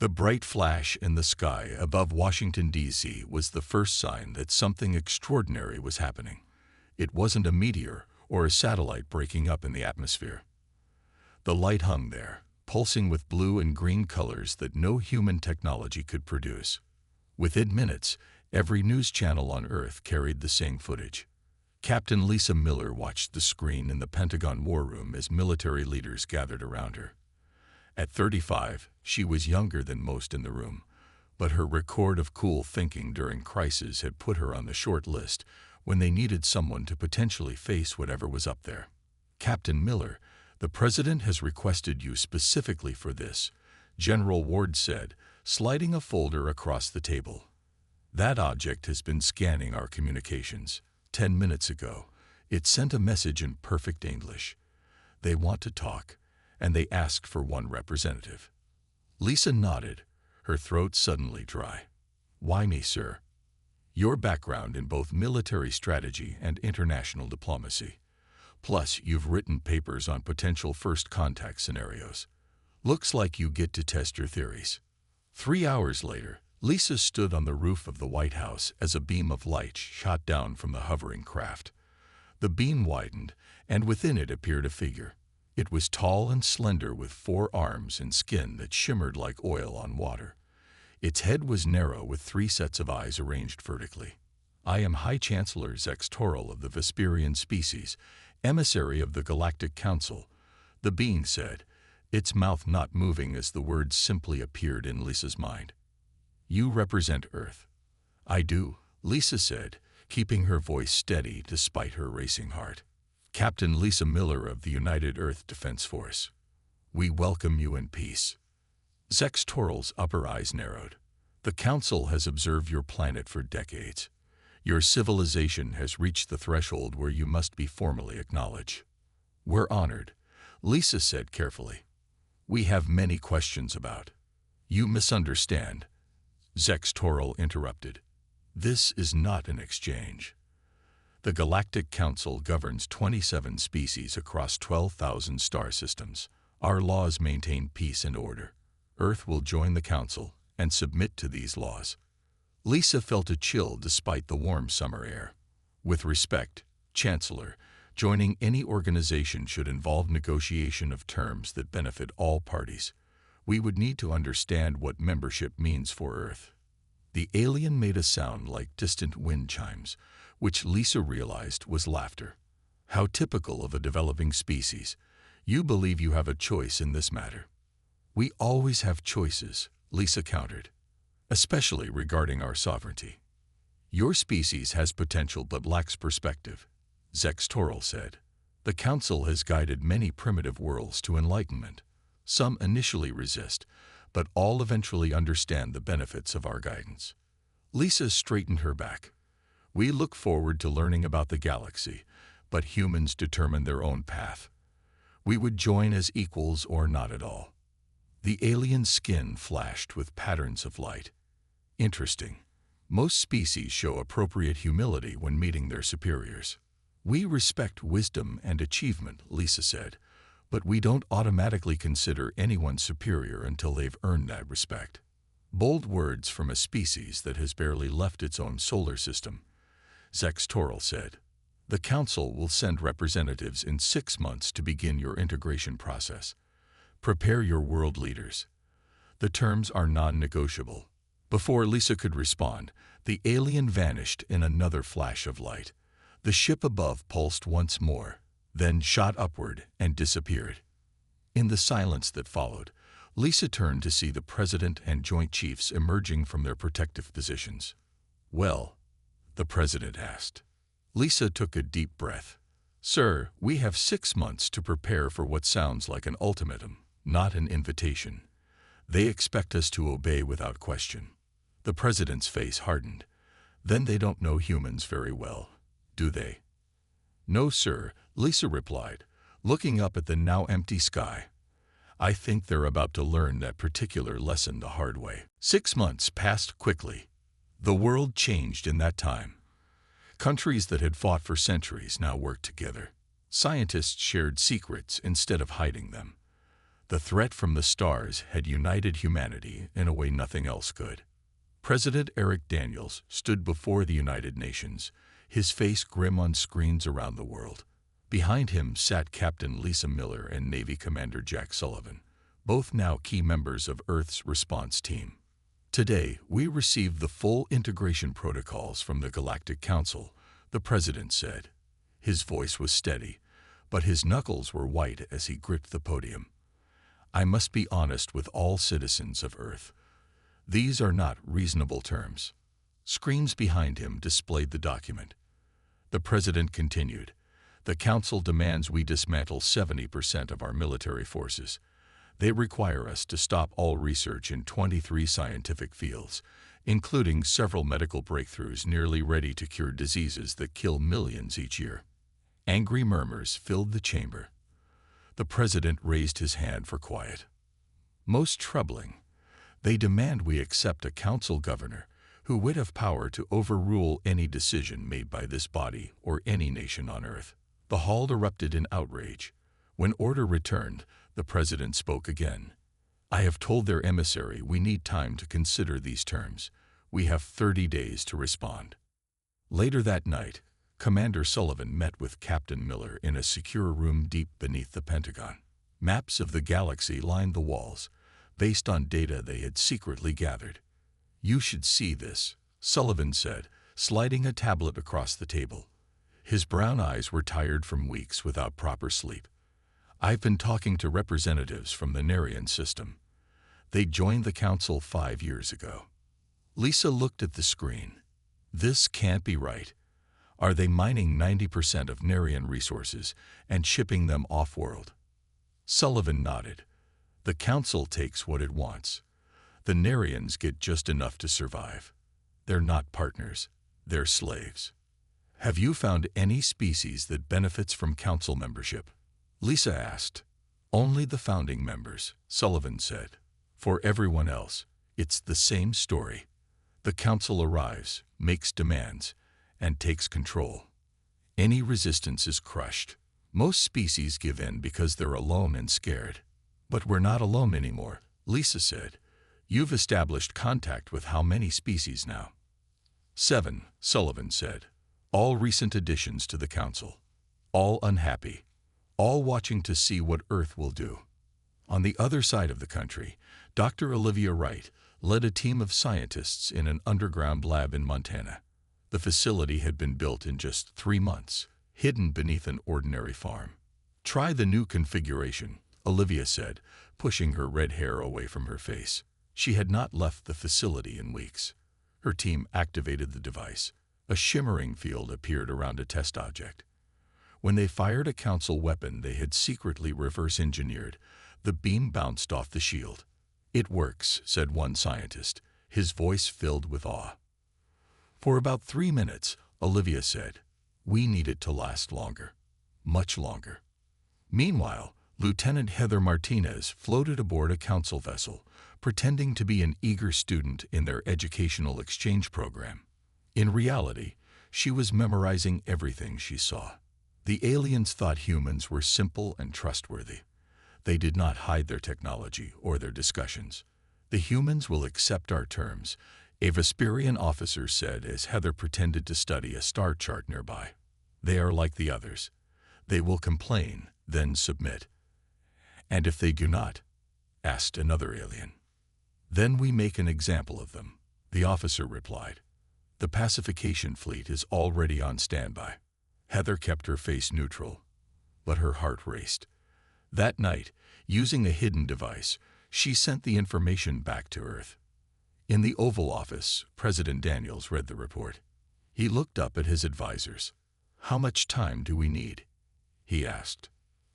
The bright flash in the sky above Washington, D.C. was the first sign that something extraordinary was happening. It wasn't a meteor or a satellite breaking up in the atmosphere. The light hung there, pulsing with blue and green colors that no human technology could produce. Within minutes, every news channel on Earth carried the same footage. Captain Lisa Miller watched the screen in the Pentagon War Room as military leaders gathered around her. At 35, she was younger than most in the room, but her record of cool thinking during crises had put her on the short list when they needed someone to potentially face whatever was up there. "Captain Miller, the President has requested you specifically for this," General Ward said, sliding a folder across the table. "That object has been scanning our communications. 10 minutes ago, it sent a message in perfect English. They want to talk, and they asked for one representative." Lisa nodded, her throat suddenly dry. "Why me, sir?" "Your background in both military strategy and international diplomacy. Plus, you've written papers on potential first contact scenarios. Looks like you get to test your theories." 3 hours later, Lisa stood on the roof of the White House as a beam of light shot down from the hovering craft. The beam widened, and within it appeared a figure. It was tall and slender with 4 arms and skin that shimmered like oil on water. Its head was narrow with 3 sets of eyes arranged vertically. "I am High Chancellor Zex Toral of the Vesperian species, emissary of the Galactic Council," the being said, its mouth not moving as the words simply appeared in Lisa's mind. "You represent Earth." "I do," Lisa said, keeping her voice steady despite her racing heart. "Captain Lisa Miller of the United Earth Defense Force. We welcome you in peace." Zex Toral's upper eyes narrowed. "The Council has observed your planet for decades. Your civilization has reached the threshold where you must be formally acknowledged." "We're honored," Lisa said carefully. "We have many questions about." "You misunderstand," Zex Toral interrupted. "This is not an exchange. The Galactic Council governs 27 species across 12,000 star systems. Our laws maintain peace and order. Earth will join the Council and submit to these laws." Lisa felt a chill despite the warm summer air. "With respect, Chancellor, joining any organization should involve negotiation of terms that benefit all parties. We would need to understand what membership means for Earth." The alien made a sound like distant wind chimes, which Lisa realized was laughter. "How typical of a developing species. You believe you have a choice in this matter." "We always have choices," Lisa countered, "especially regarding our sovereignty." "Your species has potential but lacks perspective," Zex Toral said. "The Council has guided many primitive worlds to enlightenment. Some initially resist, but all eventually understand the benefits of our guidance." Lisa straightened her back. "We look forward to learning about the galaxy, but humans determine their own path. We would join as equals or not at all." The alien skin flashed with patterns of light. "Interesting. Most species show appropriate humility when meeting their superiors." "We respect wisdom and achievement," Lisa said, "but we don't automatically consider anyone superior until they've earned that respect." Bold words from a species that has barely left its own solar system, Zex Toral said. "The Council will send representatives in 6 months to begin your integration process. Prepare your world leaders. The terms are non-negotiable." Before Lisa could respond, the alien vanished in another flash of light. The ship above pulsed once more, then shot upward and disappeared. In the silence that followed, Lisa turned to see the President and Joint Chiefs emerging from their protective positions. "Well?" the President asked. Lisa took a deep breath. "Sir, we have 6 months to prepare for what sounds like an ultimatum, not an invitation. They expect us to obey without question." The President's face hardened. "Then they don't know humans very well, do they?" "No, sir," Lisa replied, looking up at the now empty sky. "I think they're about to learn that particular lesson the hard way." 6 months passed quickly. The world changed in that time. Countries that had fought for centuries now worked together. Scientists shared secrets instead of hiding them. The threat from the stars had united humanity in a way nothing else could. President Eric Daniels stood before the United Nations, his face grim on screens around the world. Behind him sat Captain Lisa Miller and Navy Commander Jack Sullivan, both now key members of Earth's response team. Today, we received the full integration protocols from the Galactic Council, the President said. His voice was steady, but his knuckles were white as he gripped the podium. I must be honest with all citizens of Earth. These are not reasonable terms. Screens behind him displayed the document. The President continued, "The Council demands we dismantle 70% of our military forces. They require us to stop all research in 23 scientific fields, including several medical breakthroughs nearly ready to cure diseases that kill millions each year." Angry murmurs filled the chamber. The President raised his hand for quiet. Most troubling, they demand we accept a council governor who would have power to overrule any decision made by this body or any nation on Earth. The hall erupted in outrage. When order returned, the President spoke again. "I have told their emissary we need time to consider these terms. We have 30 days to respond." Later that night, Commander Sullivan met with Captain Miller in a secure room deep beneath the Pentagon. Maps of the galaxy lined the walls, based on data they had secretly gathered. "You should see this," Sullivan said, sliding a tablet across the table. His brown eyes were tired from weeks without proper sleep. "I've been talking to representatives from the Narration system. They joined the Council 5 years ago." Lisa looked at the screen. "This can't be right. Are they mining 90% of Narration resources and shipping them off-world?" Sullivan nodded. "The Council takes what it wants. The Narratians get just enough to survive. They're not partners, they're slaves." "Have you found any species that benefits from Council membership?" Lisa asked. "Only the founding members," Sullivan said. "For everyone else, it's the same story. The Council arrives, makes demands, and takes control. Any resistance is crushed. Most species give in because they're alone and scared. But we're not alone anymore," Lisa said. "You've established contact with how many species now?" 7, Sullivan said. "All recent additions to the Council. All unhappy. All watching to see what Earth will do." On the other side of the country, Dr. Olivia Wright led a team of scientists in an underground lab in Montana. The facility had been built in just 3 months, hidden beneath an ordinary farm. "Try the new configuration," Olivia said, pushing her red hair away from her face. She had not left the facility in weeks. Her team activated the device. A shimmering field appeared around a test object. When they fired a Council weapon they had secretly reverse-engineered, the beam bounced off the shield. "It works," said one scientist, his voice filled with awe. "For about 3 minutes," Olivia said. "We need it to last longer. Much longer." Meanwhile, Lieutenant Heather Martinez floated aboard a Council vessel, pretending to be an eager student in their educational exchange program. In reality, she was memorizing everything she saw. The aliens thought humans were simple and trustworthy. They did not hide their technology or their discussions. "The humans will accept our terms," a Vesperian officer said as Heather pretended to study a star chart nearby. "They are like the others. They will complain, then submit." "And if they do not?" asked another alien. "Then we make an example of them," the officer replied. "The pacification fleet is already on standby." Heather kept her face neutral, but her heart raced. That night, using a hidden device, she sent the information back to Earth. In the Oval Office, President Daniels read the report. He looked up at his advisors. "How much time do we need?" he asked.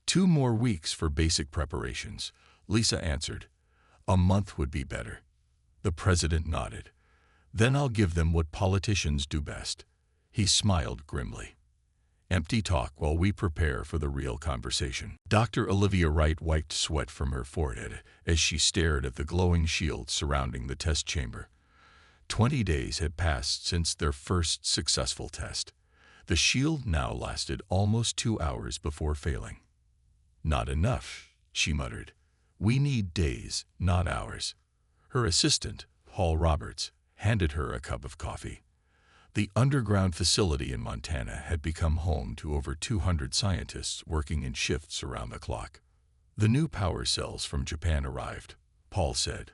2 more weeks for basic preparations," Lisa answered. "A month would be better." The President nodded. "Then I'll give them what politicians do best." He smiled grimly. "Empty talk while we prepare for the real conversation." Dr. Olivia Wright wiped sweat from her forehead as she stared at the glowing shield surrounding the test chamber. 20 days had passed since their first successful test. The shield now lasted almost 2 hours before failing. "Not enough," she muttered. We need days, not hours. Her assistant, Paul Roberts, handed her a cup of coffee. The underground facility in Montana had become home to over 200 scientists working in shifts around the clock. The new power cells from Japan arrived, Paul said.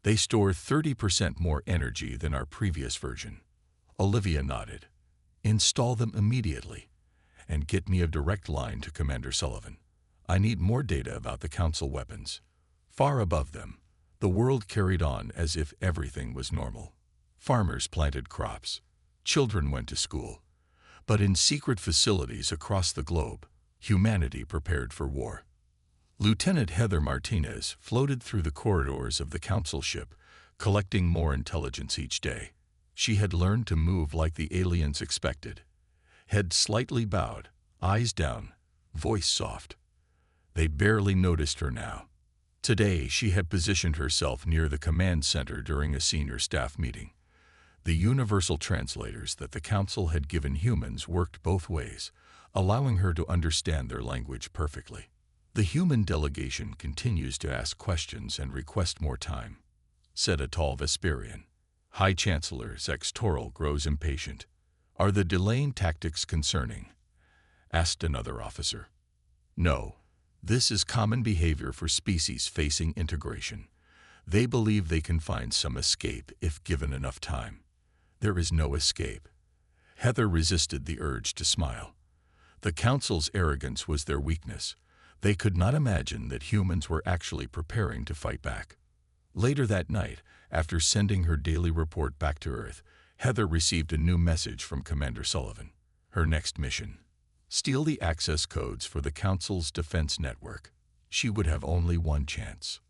They store 30% more energy than our previous version. Olivia nodded. Install them immediately, and get me a direct line to Commander Sullivan. I need more data about the Council weapons. Far above them, the world carried on as if everything was normal. Farmers planted crops. Children went to school. But in secret facilities across the globe, humanity prepared for war. Lieutenant Heather Martinez floated through the corridors of the Council ship, collecting more intelligence each day. She had learned to move like the aliens expected. Head slightly bowed, eyes down, voice soft. They barely noticed her now. Today, she had positioned herself near the command center during a senior staff meeting. The universal translators that the Council had given humans worked both ways, allowing her to understand their language perfectly. The human delegation continues to ask questions and request more time, said a tall Vesperian. High Chancellor Zex Toril grows impatient. Are the delaying tactics concerning? Asked another officer. No. This is common behavior for species facing integration. They believe they can find some escape if given enough time. There is no escape. Heather resisted the urge to smile. The Council's arrogance was their weakness. They could not imagine that humans were actually preparing to fight back. Later that night, after sending her daily report back to Earth, Heather received a new message from Commander Sullivan. Her next mission: steal the access codes for the Council's defense network. She would have only one chance.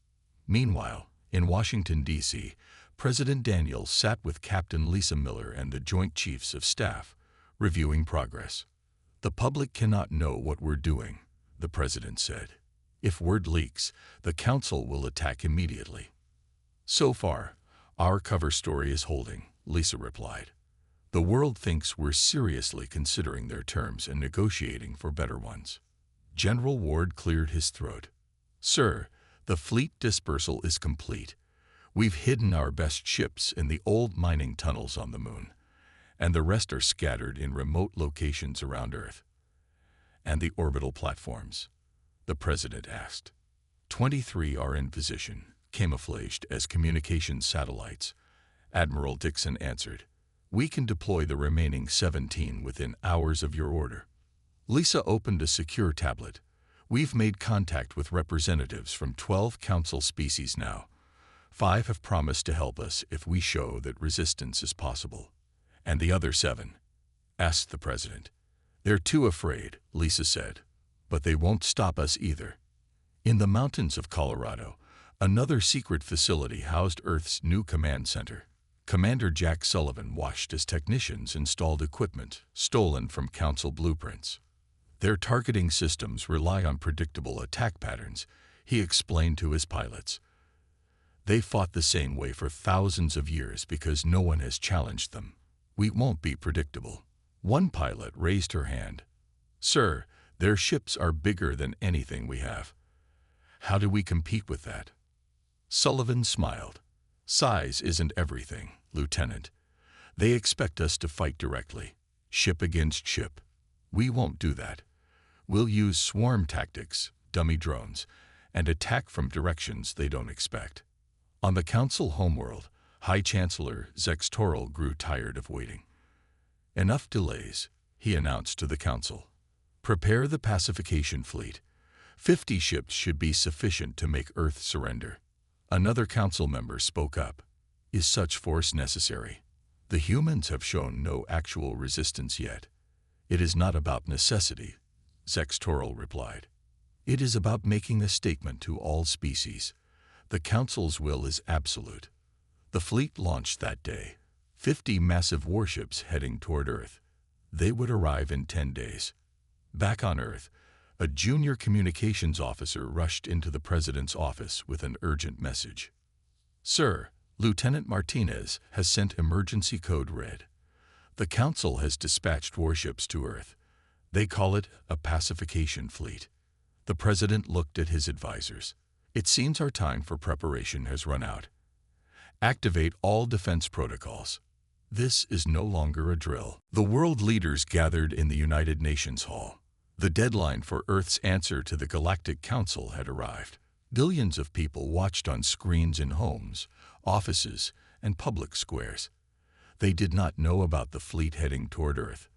Meanwhile, in Washington, D.C., President Daniels sat with Captain Lisa Miller and the Joint Chiefs of Staff, reviewing progress. The public cannot know what we're doing, the President said. If word leaks, the Council will attack immediately. So far, our cover story is holding, Lisa replied. The world thinks we're seriously considering their terms and negotiating for better ones. General Ward cleared his throat. Sir, the fleet dispersal is complete. We've hidden our best ships in the old mining tunnels on the moon, and the rest are scattered in remote locations around Earth. And the orbital platforms? The President asked. 23 are in position, camouflaged as communications satellites. Admiral Dixon answered. We can deploy the remaining 17 within hours of your order. Lisa opened a secure tablet. We've made contact with representatives from 12 Council species now. 5 have promised to help us if we show that resistance is possible. And the other 7? Asked the President. They're too afraid, Lisa said. But they won't stop us either. In the mountains of Colorado, another secret facility housed Earth's new command center. Commander Jack Sullivan watched as technicians installed equipment stolen from Council blueprints. Their targeting systems rely on predictable attack patterns, he explained to his pilots. They fought the same way for thousands of years because no one has challenged them. We won't be predictable. One pilot raised her hand. Sir, their ships are bigger than anything we have. How do we compete with that? Sullivan smiled. Size isn't everything, Lieutenant. They expect us to fight directly, ship against ship. We won't do that. We'll use swarm tactics, dummy drones, and attack from directions they don't expect. On the Council homeworld, High Chancellor Zex Toril grew tired of waiting. Enough delays, he announced to the Council. Prepare the pacification fleet. 50 ships should be sufficient to make Earth surrender. Another Council member spoke up. Is such force necessary? The humans have shown no actual resistance yet. It is not about necessity, Zex Toril replied. It is about making a statement to all species. The Council's will is absolute. The fleet launched that day. 50 massive warships heading toward Earth. They would arrive in 10 days. Back on Earth, a junior communications officer rushed into the President's office with an urgent message. Sir, Lieutenant Martinez has sent emergency code red. The Council has dispatched warships to Earth. They call it a pacification fleet. The President looked at his advisors. It seems our time for preparation has run out. Activate all defense protocols. This is no longer a drill. The world leaders gathered in the United Nations Hall. The deadline for Earth's answer to the Galactic Council had arrived. Billions of people watched on screens in homes, offices, and public squares. They did not know about the fleet heading toward Earth.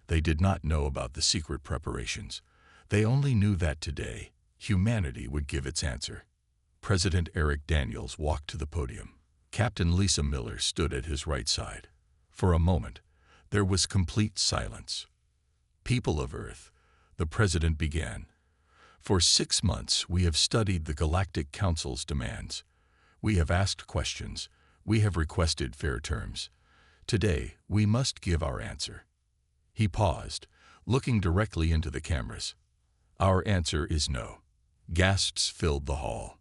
They did not know about the secret preparations. They only knew that today, humanity would give its answer. President Eric Daniels walked to the podium. Captain Lisa Miller stood at his right side. For a moment, there was complete silence. People of Earth, the president began. For 6 months, we have studied the Galactic Council's demands. We have asked questions. We have requested fair terms. Today, we must give our answer. He paused, looking directly into the cameras. Our answer is no. Gasps filled the hall.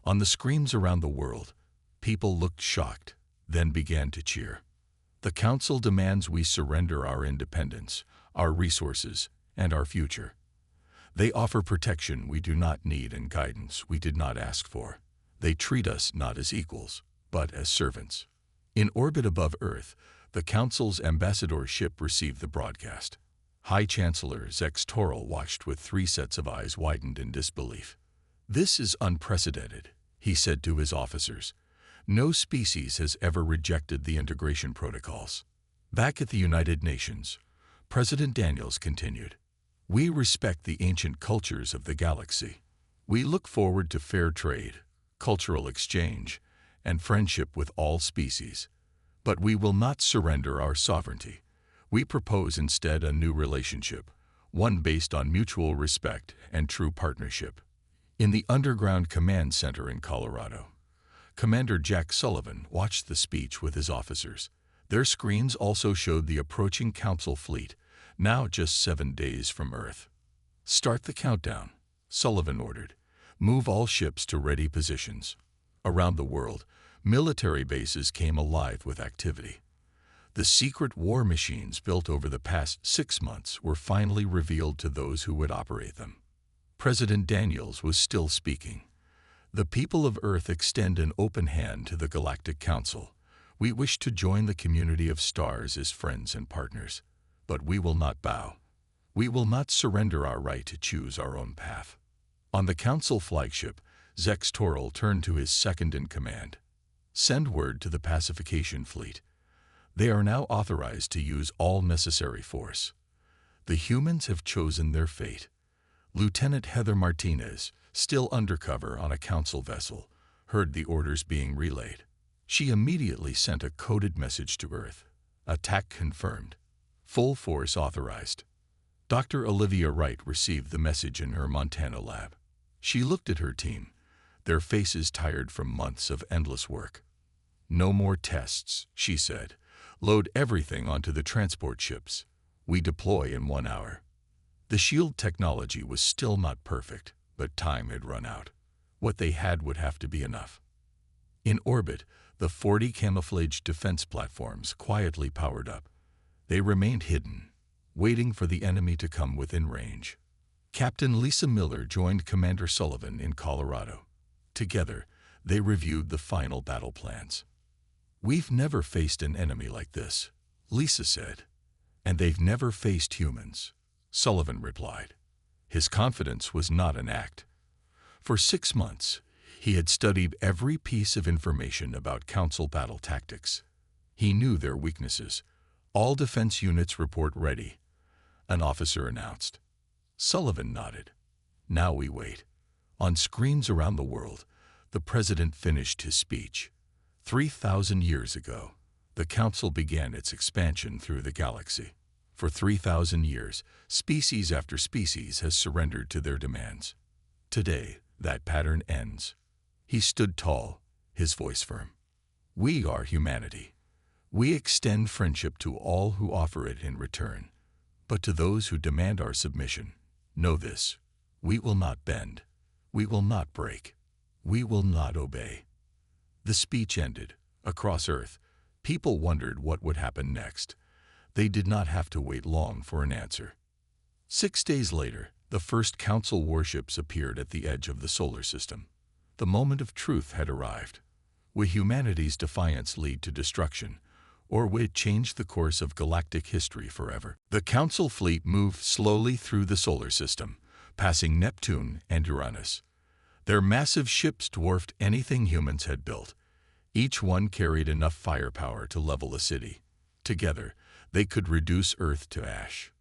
On the screens around the world, people looked shocked, then began to cheer. The Council demands we surrender our independence, our resources, and our future. They offer protection we do not need and guidance we did not ask for. They treat us not as equals, but as servants. In orbit above Earth, the Council's ambassador ship received the broadcast. High Chancellor Zex Toril watched with 3 sets of eyes widened in disbelief. This is unprecedented, he said to his officers. No species has ever rejected the integration protocols. Back at the United Nations, President Daniels continued. We respect the ancient cultures of the galaxy. We look forward to fair trade, cultural exchange, and friendship with all species. But we will not surrender our sovereignty. We propose instead a new relationship, one based on mutual respect and true partnership. In the Underground Command Center in Colorado, Commander Jack Sullivan watched the speech with his officers. Their screens also showed the approaching Council fleet, now just 7 days from Earth. Start the countdown, Sullivan ordered. Move all ships to ready positions. Around the world, military bases came alive with activity. The secret war machines built over the past 6 months were finally revealed to those who would operate them. President Daniels was still speaking. The people of Earth extend an open hand to the Galactic Council. We wish to join the community of stars as friends and partners. But we will not bow. We will not surrender our right to choose our own path. On the Council flagship, Zex Toril turned to his second-in-command. Send word to the pacification fleet. They are now authorized to use all necessary force. The humans have chosen their fate. Lieutenant Heather Martinez, still undercover on a Council vessel, heard the orders being relayed. She immediately sent a coded message to Earth. Attack confirmed. Full force authorized. Dr. Olivia Wright received the message in her Montana lab. She looked at her team, their faces tired from months of endless work. No more tests, she said. Load everything onto the transport ships. We deploy in 1 hour. The shield technology was still not perfect, but time had run out. What they had would have to be enough. In orbit, the 40 camouflaged defense platforms quietly powered up. They remained hidden, waiting for the enemy to come within range. Captain Lisa Miller joined Commander Sullivan in Colorado. Together, they reviewed the final battle plans. We've never faced an enemy like this, Lisa said. And they've never faced humans, Sullivan replied. His confidence was not an act. For 6 months, he had studied every piece of information about Council battle tactics. He knew their weaknesses. All defense units report ready, an officer announced. Sullivan nodded. Now we wait. On screens around the world, the president finished his speech. 3,000 years ago, the Council began its expansion through the galaxy. For 3,000 years, species after species has surrendered to their demands. Today, that pattern ends. He stood tall, his voice firm. We are humanity. We extend friendship to all who offer it in return. But to those who demand our submission, know this: we will not bend. We will not break. We will not obey. The speech ended. Across Earth, people wondered what would happen next. They did not have to wait long for an answer. 6 days later, The first Council warships appeared at the edge of the solar system. The moment of truth had arrived. Will humanity's defiance lead to destruction, or will it change the course of galactic history forever? The Council fleet moved slowly through the solar system, passing Neptune and Uranus. Their massive ships dwarfed anything humans had built. Each one carried enough firepower to level a city. Together, they could reduce Earth to ash.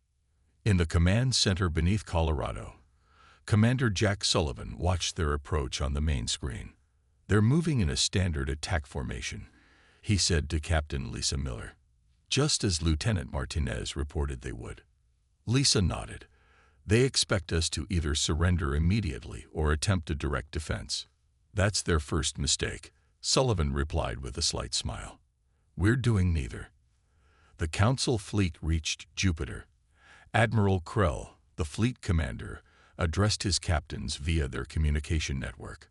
In the command center beneath Colorado, Commander Jack Sullivan watched their approach on the main screen. "They're moving in a standard attack formation," he said to Captain Lisa Miller, just as Lieutenant Martinez reported they would. Lisa nodded. "They expect us to either surrender immediately or attempt a direct defense." "That's their first mistake," Sullivan replied with a slight smile. "We're doing neither." The Council fleet reached Jupiter. Admiral Krell, the fleet commander, addressed his captains via their communication network.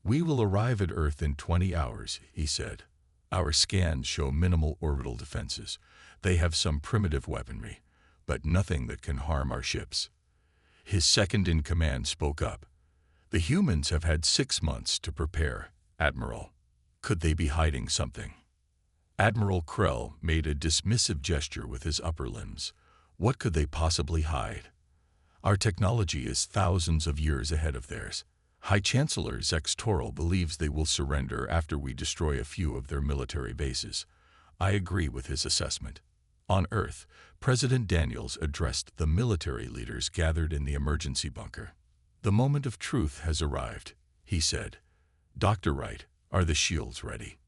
"We will arrive at Earth in 20 hours, he said. "Our scans show minimal orbital defenses. They have some primitive weaponry, but nothing that can harm our ships." His second-in-command spoke up. "The humans have had 6 months to prepare, Admiral. Could they be hiding something?" Admiral Krell made a dismissive gesture with his upper limbs. "What could they possibly hide? Our technology is thousands of years ahead of theirs. High Chancellor Zex Toral believes they will surrender after we destroy a few of their military bases. I agree with his assessment." On Earth, President Daniels addressed the military leaders gathered in the emergency bunker. "The moment of truth has arrived," he said. "Dr. Wright, are the shields ready?"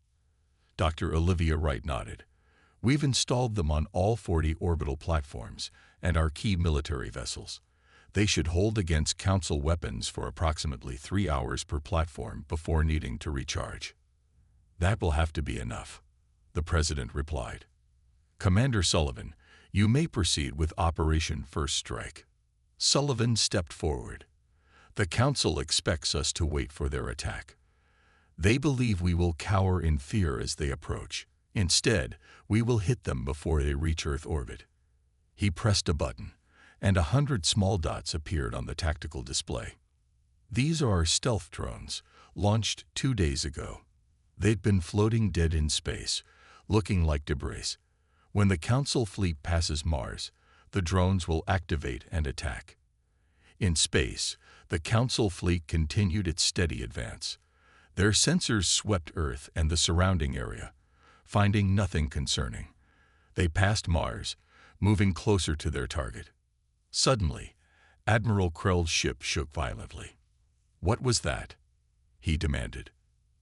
Dr. Olivia Wright nodded. "We've installed them on all 40 orbital platforms and our key military vessels. They should hold against Council weapons for approximately 3 hours per platform before needing to recharge." "That will have to be enough," the President replied. "Commander Sullivan, you may proceed with Operation First Strike." Sullivan stepped forward. "The Council expects us to wait for their attack. They believe we will cower in fear as they approach. Instead, we will hit them before they reach Earth orbit." He pressed a button, and 100 small dots appeared on the tactical display. "These are our stealth drones, launched 2 days ago. They'd been floating dead in space, looking like debris. When the Council fleet passes Mars, the drones will activate and attack." In space, the Council fleet continued its steady advance. Their sensors swept Earth and the surrounding area, finding nothing concerning. They passed Mars, moving closer to their target. Suddenly, Admiral Krell's ship shook violently. "What was that?" he demanded.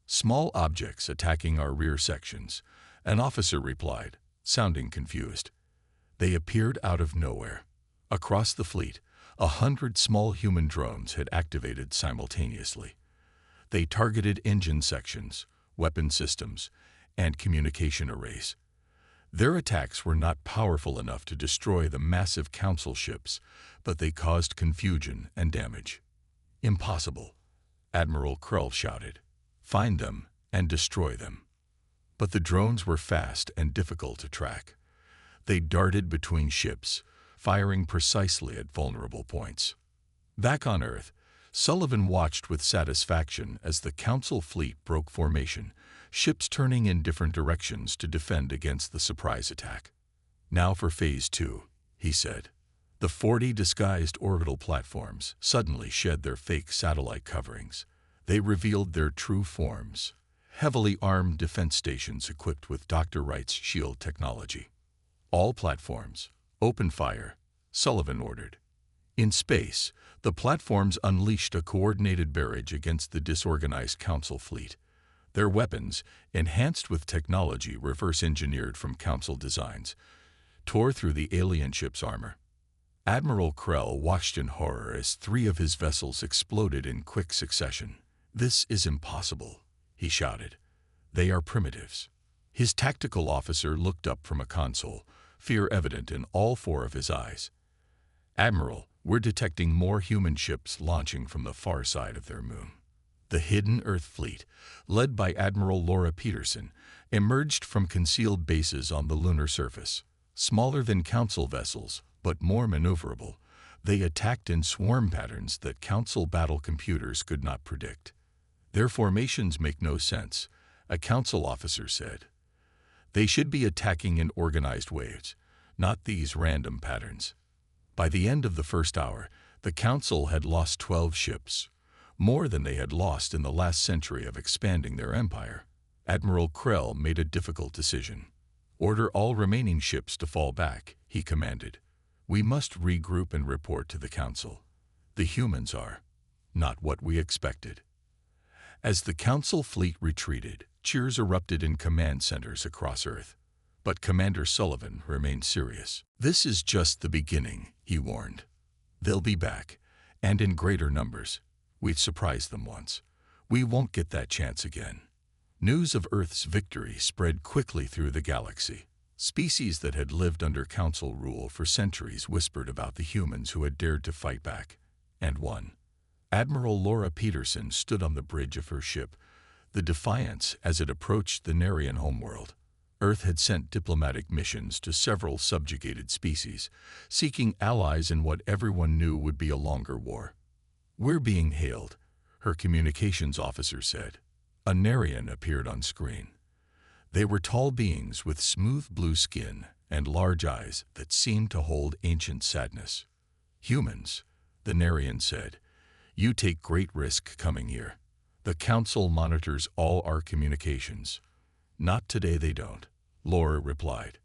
"Small objects attacking our rear sections," an officer replied, sounding confused. They appeared out of nowhere. Across the fleet, 100 small human drones had activated simultaneously. They targeted engine sections, weapon systems, and communication arrays. Their attacks were not powerful enough to destroy the massive Council ships, but they caused confusion and damage. "Impossible," Admiral Krell shouted. "Find them and destroy them." But the drones were fast and difficult to track. They darted between ships, firing precisely at vulnerable points. Back on Earth, Sullivan watched with satisfaction as the Council fleet broke formation, ships turning in different directions to defend against the surprise attack. "Now for Phase 2, he said. The 40 disguised orbital platforms suddenly shed their fake satellite coverings. They revealed their true forms, heavily armed defense stations equipped with Dr. Wright's shield technology. "All platforms, open fire," Sullivan ordered. In space, the platforms unleashed a coordinated barrage against the disorganized Council fleet. Their weapons, enhanced with technology reverse-engineered from Council designs, tore through the alien ship's armor. Admiral Krell watched in horror as 3 of his vessels exploded in quick succession. "This is impossible," he shouted. "They are primitives." His tactical officer looked up from a console, fear evident in all 4 of his eyes. "Admiral, we're detecting more human ships launching from the far side of their moon." The hidden Earth fleet, led by Admiral Laura Peterson, emerged from concealed bases on the lunar surface. Smaller than Council vessels, but more maneuverable, They attacked in swarm patterns that Council battle computers could not predict. Their formations make no sense, a Council officer said. They should be attacking in organized waves, not these random patterns. By the end of the first hour, the Council had lost 12 ships, more than they had lost in the last century of expanding their empire. Admiral Krell made a difficult decision. Order all remaining ships to fall back, he commanded. We must regroup and report to the Council. The humans are not what we expected. As the Council fleet retreated, cheers erupted in command centers across Earth. But Commander Sullivan remained serious. This is just the beginning, he warned. They'll be back, and in greater numbers. We've surprised them once. We won't get that chance again. News of Earth's victory spread quickly through the galaxy. Species that had lived under Council rule for centuries whispered about the humans who had dared to fight back, and won. Admiral Laura Peterson stood on the bridge of her ship, the Defiance, as it approached the Narration homeworld. Earth had sent diplomatic missions to several subjugated species, seeking allies in what everyone knew would be a longer war. We're being hailed, her communications officer said. A Narration appeared on screen. They were tall beings with smooth blue skin and large eyes that seemed to hold ancient sadness. Humans, the Narration said, you take great risk coming here. The Council monitors all our communications. Not today they don't, Laura replied.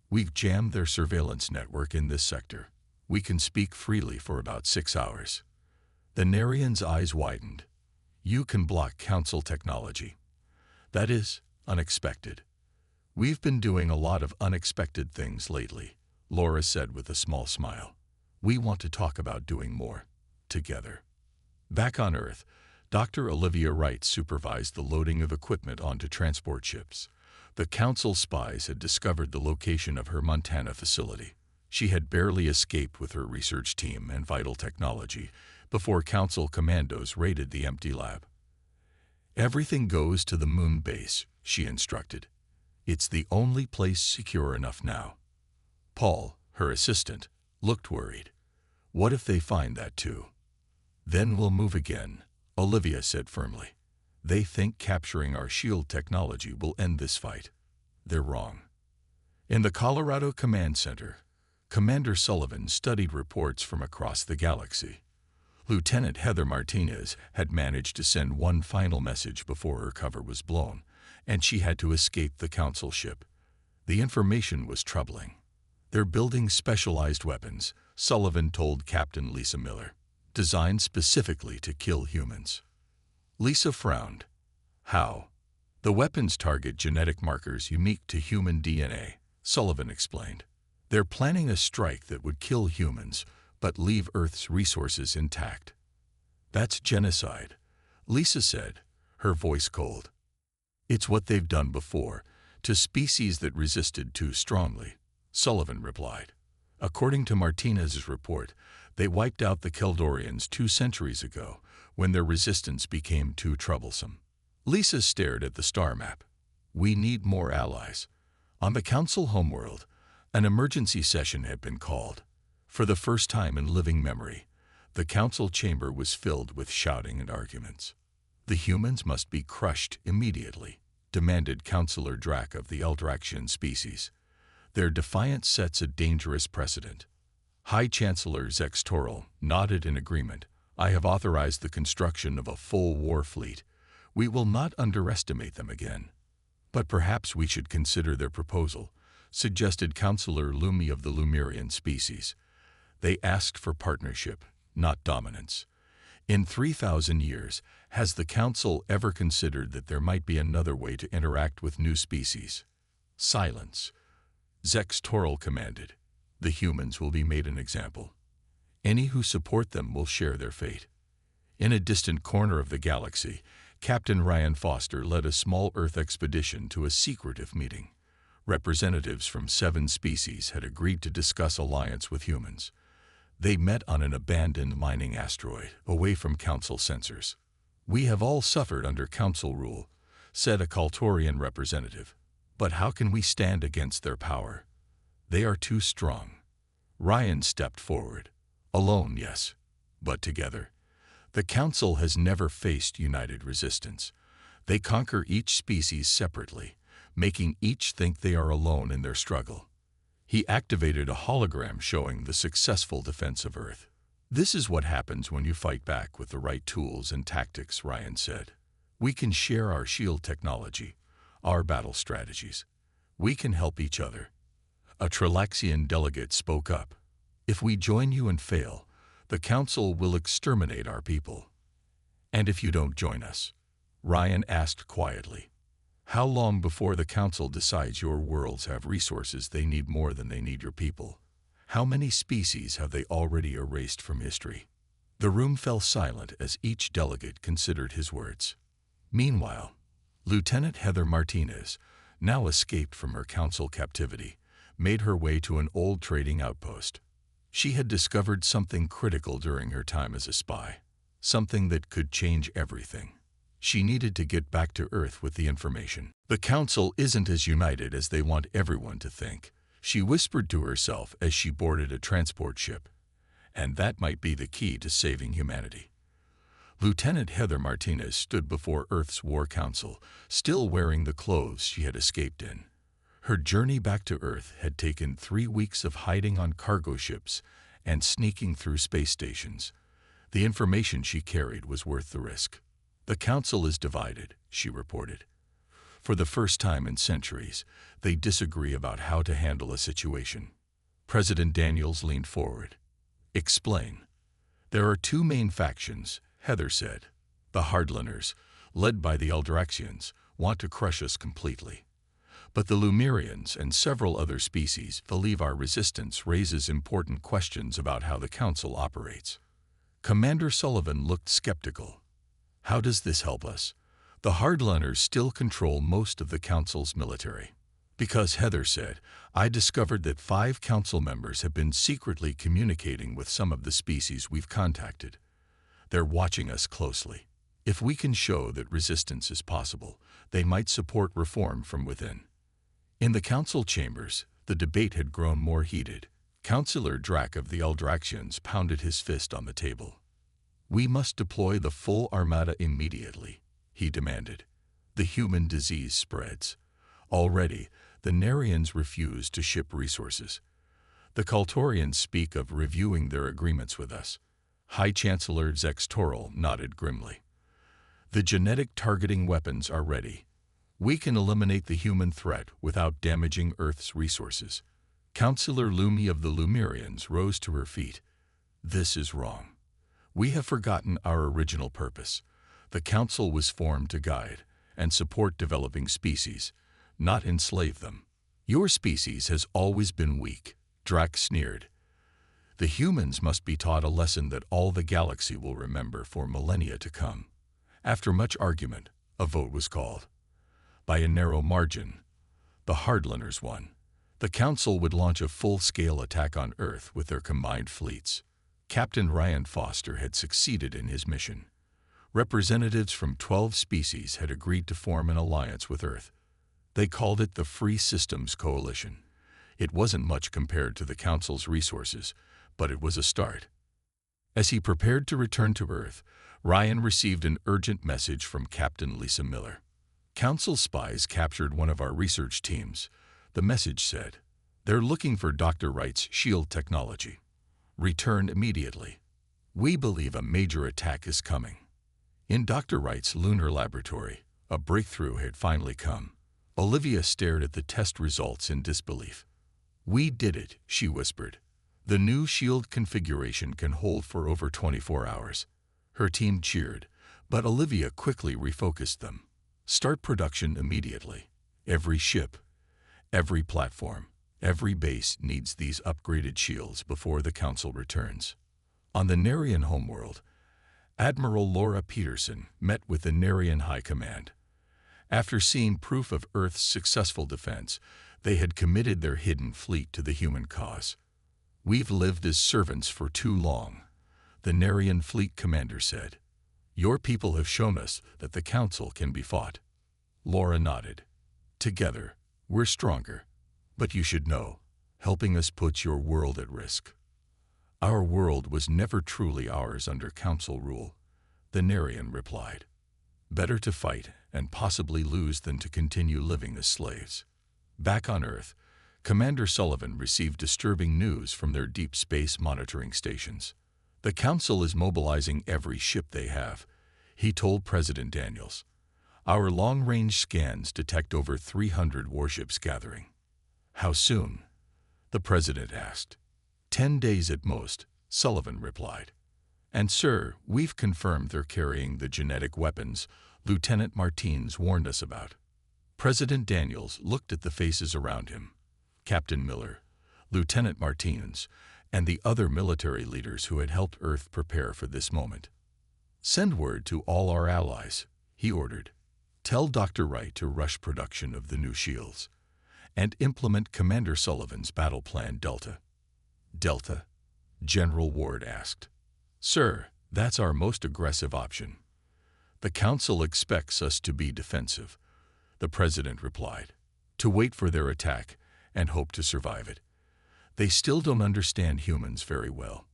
We've jammed their surveillance network in this sector. We can speak freely for about 6 hours. The Narration's eyes widened. You can block Council technology. That is unexpected. We've been doing a lot of unexpected things lately, Laura said with a small smile. We want to talk about doing more, together. Back on Earth, Dr. Olivia Wright supervised the loading of equipment onto transport ships. The Council spies had discovered the location of her Montana facility. She had barely escaped with her research team and vital technology before Council commandos raided the empty lab. Everything goes to the moon base, she instructed. It's the only place secure enough now. Paul, her assistant, looked worried. What if they find that too? Then we'll move again, Olivia said firmly. They think capturing our shield technology will end this fight. They're wrong. In the Colorado Command Center, Commander Sullivan studied reports from across the galaxy. Lieutenant Heather Martinez had managed to send one final message before her cover was blown, and she had to escape the Council ship. The information was troubling. They're building specialized weapons, Sullivan told Captain Lisa Miller, designed specifically to kill humans. Lisa frowned. How? The weapons target genetic markers unique to human DNA, Sullivan explained. They're planning a strike that would kill humans, but leave Earth's resources intact. That's genocide, Lisa said, her voice cold. It's what they've done before, to species that resisted too strongly, Sullivan replied. According to Martinez's report, they wiped out the Keldorians 2 centuries ago, when their resistance became too troublesome. Lisa stared at the star map. We need more allies. On the Council homeworld, an emergency session had been called. For the first time in living memory, the Council chamber was filled with shouting and arguments. The humans must be crushed immediately, demanded Councillor Drac of the Eldraxian species. Their defiance sets a dangerous precedent. High Chancellor Zex Toril nodded in agreement. I have authorized the construction of a full war fleet. We will not underestimate them again. But perhaps we should consider their proposal, suggested Councillor Lumi of the Lumerian species. They asked for partnership, not dominance. In 3,000 years, has the Council ever considered that there might be another way to interact with new species? Silence. Zex Toril commanded. The humans will be made an example. Any who support them will share their fate. In a distant corner of the galaxy, Captain Ryan Foster led a small Earth expedition to a secretive meeting. Representatives from 7 species had agreed to discuss alliance with humans. They met on an abandoned mining asteroid, away from Council sensors. We have all suffered under Council rule, said a Kaltorian representative. But how can we stand against their power? They are too strong. Ryan stepped forward. Alone, yes, but together. The Council has never faced united resistance. They conquer each species separately, making each think they are alone in their struggle. He activated a hologram showing the successful defense of Earth. This is what happens when you fight back with the right tools and tactics, Ryan said. We can share our shield technology, our battle strategies. We can help each other. A Trilaxian delegate spoke up. If we join you and fail, the Council will exterminate our people. And if you don't join us? Ryan asked quietly. How long before the Council decides your worlds have resources they need more than they need your people? How many species have they already erased from history? The room fell silent as each delegate considered his words. Meanwhile, Lieutenant Heather Martinez, now escaped from her Council captivity, made her way to an old trading outpost. She had discovered something critical during her time as a spy, something that could change everything. She needed to get back to Earth with the information. The Council isn't as united as they want everyone to think, she whispered to herself as she boarded a transport ship. And that might be the key to saving humanity. Lieutenant Heather Martinez stood before Earth's War Council, still wearing the clothes she had escaped in. Her journey back to Earth had taken 3 weeks of hiding on cargo ships and sneaking through space stations. The information she carried was worth the risk. The Council is divided, she reported. For the first time in centuries, they disagree about how to handle a situation. President Daniels leaned forward. Explain. There are 2 main factions, Heather said. The Hardliners, led by the Eldraxians, want to crush us completely. But the Lumerians and several other species believe our resistance raises important questions about how the Council operates. Commander Sullivan looked skeptical. How does this help us? The Hardliners still control most of the Council's military. Because, Heather said, I discovered that 5 Council members have been secretly communicating with some of the species we've contacted. They're watching us closely. If we can show that resistance is possible, they might support reform from within. In the Council chambers, the debate had grown more heated. Councillor Drac of the Eldraxians pounded his fist on the table. We must deploy the full armada immediately, he demanded. The human disease spreads. Already, the Narians refuse to ship resources. The Kaltorians speak of reviewing their agreements with us. High Chancellor Zex Toril nodded grimly. The genetic targeting weapons are ready. We can eliminate the human threat without damaging Earth's resources. Councillor Lumi of the Lumerians rose to her feet. This is wrong. We have forgotten our original purpose. The Council was formed to guide and support developing species, not enslave them. Your species has always been weak, Drac sneered. The humans must be taught a lesson that all the galaxy will remember for millennia to come. After much argument, a vote was called. By a narrow margin, the Hardliners won. The Council would launch a full-scale attack on Earth with their combined fleets. Captain Ryan Foster had succeeded in his mission. Representatives from 12 species had agreed to form an alliance with Earth. They called it the Free Systems Coalition. It wasn't much compared to the Council's resources, but it was a start. As he prepared to return to Earth, Ryan received an urgent message from Captain Lisa Miller. Council spies captured one of our research teams. The message said, they're looking for Dr. Wright's shield technology. Return immediately. We believe a major attack is coming. In Dr. Wright's lunar laboratory, a breakthrough had finally come. Olivia stared at the test results in disbelief. We did it, she whispered. The new shield configuration can hold for over 24 hours. Her team cheered, but Olivia quickly refocused them. Start production immediately. Every ship, every platform, every base needs these upgraded shields before the Council returns. On the Narian homeworld, Admiral Laura Peterson met with the Narian High Command. After seeing proof of Earth's successful defense, they had committed their hidden fleet to the human cause. We've lived as servants for too long, the Narian fleet commander said. Your people have shown us that the Council can be fought. Laura nodded. Together, we're stronger. But you should know, helping us puts your world at risk. Our world was never truly ours under Council rule, the Narration replied. Better to fight and possibly lose than to continue living as slaves. Back on Earth, Commander Sullivan received disturbing news from their deep space monitoring stations. The Council is mobilizing every ship they have, he told President Daniels. Our long-range scans detect over 300 warships gathering. How soon? The President asked. 10 days at most, Sullivan replied. And sir, we've confirmed they're carrying the genetic weapons Lieutenant Martins warned us about. President Daniels looked at the faces around him. Captain Miller, Lieutenant Martins, and the other military leaders who had helped Earth prepare for this moment. Send word to all our allies, he ordered. Tell Dr. Wright to rush production of the new shields and implement Commander Sullivan's battle plan Delta. Delta? General Ward asked. Sir, that's our most aggressive option. The Council expects us to be defensive, the President replied, to wait for their attack and hope to survive it. They still don't understand humans very well.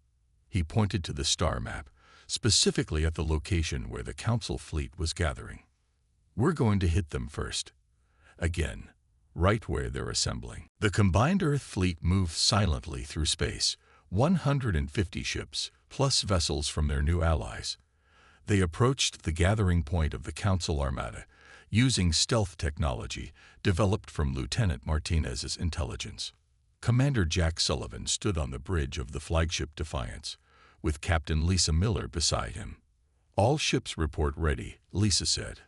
He pointed to the star map, specifically at the location where the Council fleet was gathering. We're going to hit them first. Again, right where they're assembling. The combined Earth fleet moved silently through space, 150 ships, plus vessels from their new allies. They approached the gathering point of the Council Armada, using stealth technology developed from Lieutenant Martinez's intelligence. Commander Jack Sullivan stood on the bridge of the flagship Defiance, with Captain Lisa Miller beside him. All ships report ready, Lisa said.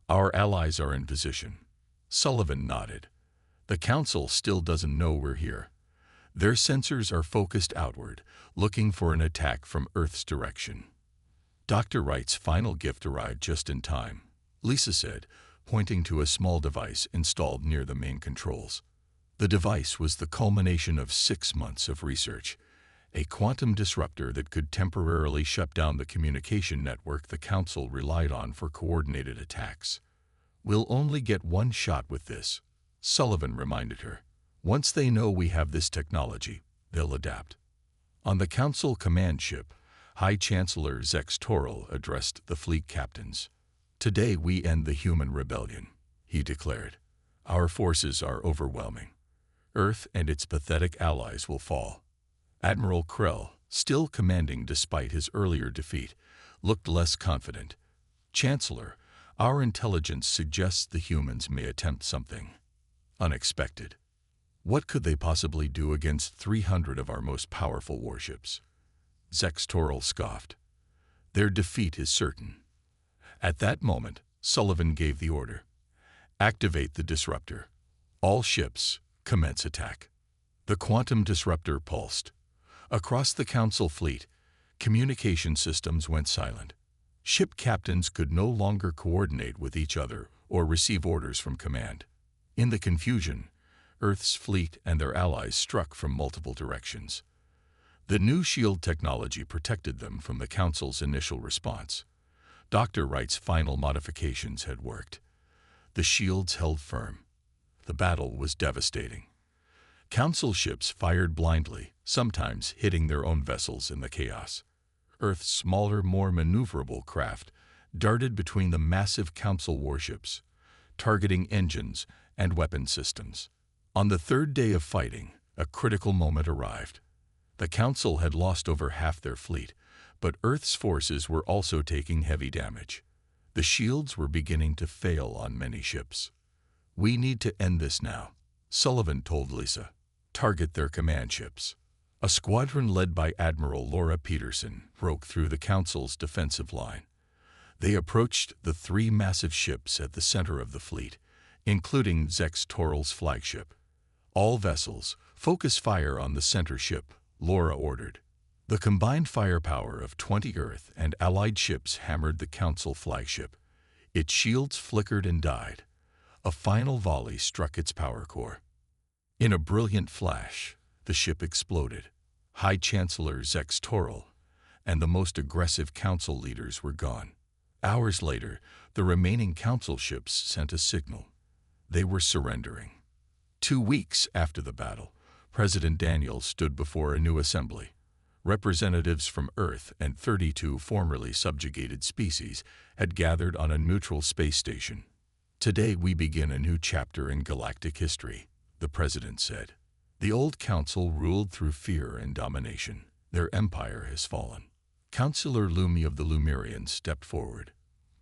Our allies are in position. Sullivan nodded. The Council still doesn't know we're here. Their sensors are focused outward, looking for an attack from Earth's direction. Dr. Wright's final gift arrived just in time, Lisa said, pointing to a small device installed near the main controls. The device was the culmination of 6 months of research, a quantum disruptor that could temporarily shut down the communication network the Council relied on for coordinated attacks. We'll only get one shot with this, Sullivan reminded her. Once they know we have this technology, they'll adapt. On the Council command ship, High Chancellor Zex Toril addressed the fleet captains. Today we end the human rebellion, he declared. Our forces are overwhelming. Earth and its pathetic allies will fall. Admiral Krell, still commanding despite his earlier defeat, looked less confident. Chancellor, our intelligence suggests the humans may attempt something unexpected. What could they possibly do against 300 of our most powerful warships? Zex Toril scoffed. Their defeat is certain. At that moment, Sullivan gave the order. Activate the disruptor. All ships, commence attack. The quantum disruptor pulsed. Across the Council fleet, communication systems went silent. Ship captains could no longer coordinate with each other or receive orders from command. In the confusion, Earth's fleet and their allies struck from multiple directions. The new shield technology protected them from the Council's initial response. Dr. Wright's final modifications had worked. The shields held firm. The battle was devastating. Council ships fired blindly, sometimes hitting their own vessels in the chaos. Earth's smaller, more maneuverable craft darted between the massive Council warships, targeting engines and weapon systems. On the third day of fighting, a critical moment arrived. The Council had lost over half their fleet, but Earth's forces were also taking heavy damage. The shields were beginning to fail on many ships. We need to end this now, Sullivan told Lisa. Target their command ships. A squadron led by Admiral Laura Peterson broke through the Council's defensive line. They approached the 3 massive ships at the center of the fleet, including Zex Toril's flagship. All vessels, focus fire on the center ship, Laura ordered. The combined firepower of 20 Earth and Allied ships hammered the Council flagship. Its shields flickered and died. A final volley struck its power core. In a brilliant flash, the ship exploded. High Chancellor Zex Toril and the most aggressive Council leaders were gone. Hours later, the remaining Council ships sent a signal. They were surrendering. 2 weeks after the battle, President Daniels stood before a new assembly. Representatives from Earth and 32 formerly subjugated species had gathered on a neutral space station. "Today we begin a new chapter in galactic history," the president said. "The old council ruled through fear and domination. Their empire has fallen." Councillor Lumi of the Lumerians stepped forward.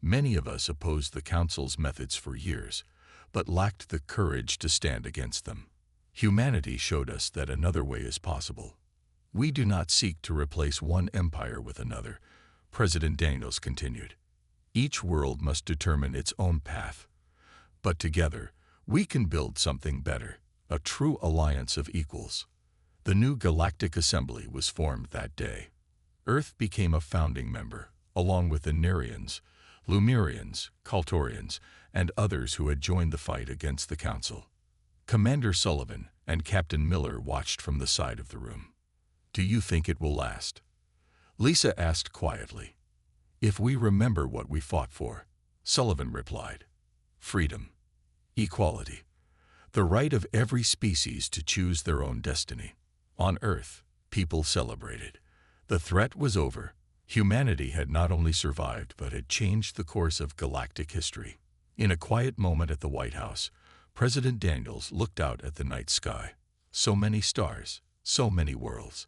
"Many of us opposed the council's methods for years, but lacked the courage to stand against them. Humanity showed us that another way is possible. We do not seek to replace one empire with another," President Daniels continued. "Each world must determine its own path. But together, we can build something better, a true alliance of equals." The new Galactic Assembly was formed that day. Earth became a founding member, along with the Nerians, Lumerians, Kaltorians, and others who had joined the fight against the Council. Commander Sullivan and Captain Miller watched from the side of the room. "Do you think it will last?" Lisa asked quietly. "If we remember what we fought for," Sullivan replied. "Freedom, equality, the right of every species to choose their own destiny." On Earth, people celebrated. The threat was over. Humanity had not only survived but had changed the course of galactic history. In a quiet moment at the White House, President Daniels looked out at the night sky. So many stars, so many worlds.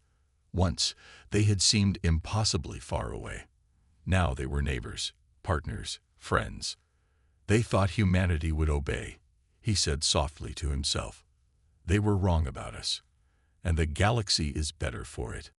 Once, they had seemed impossibly far away. Now they were neighbors, partners, friends. "They thought humanity would obey," he said softly to himself. "They were wrong about us, and the galaxy is better for it."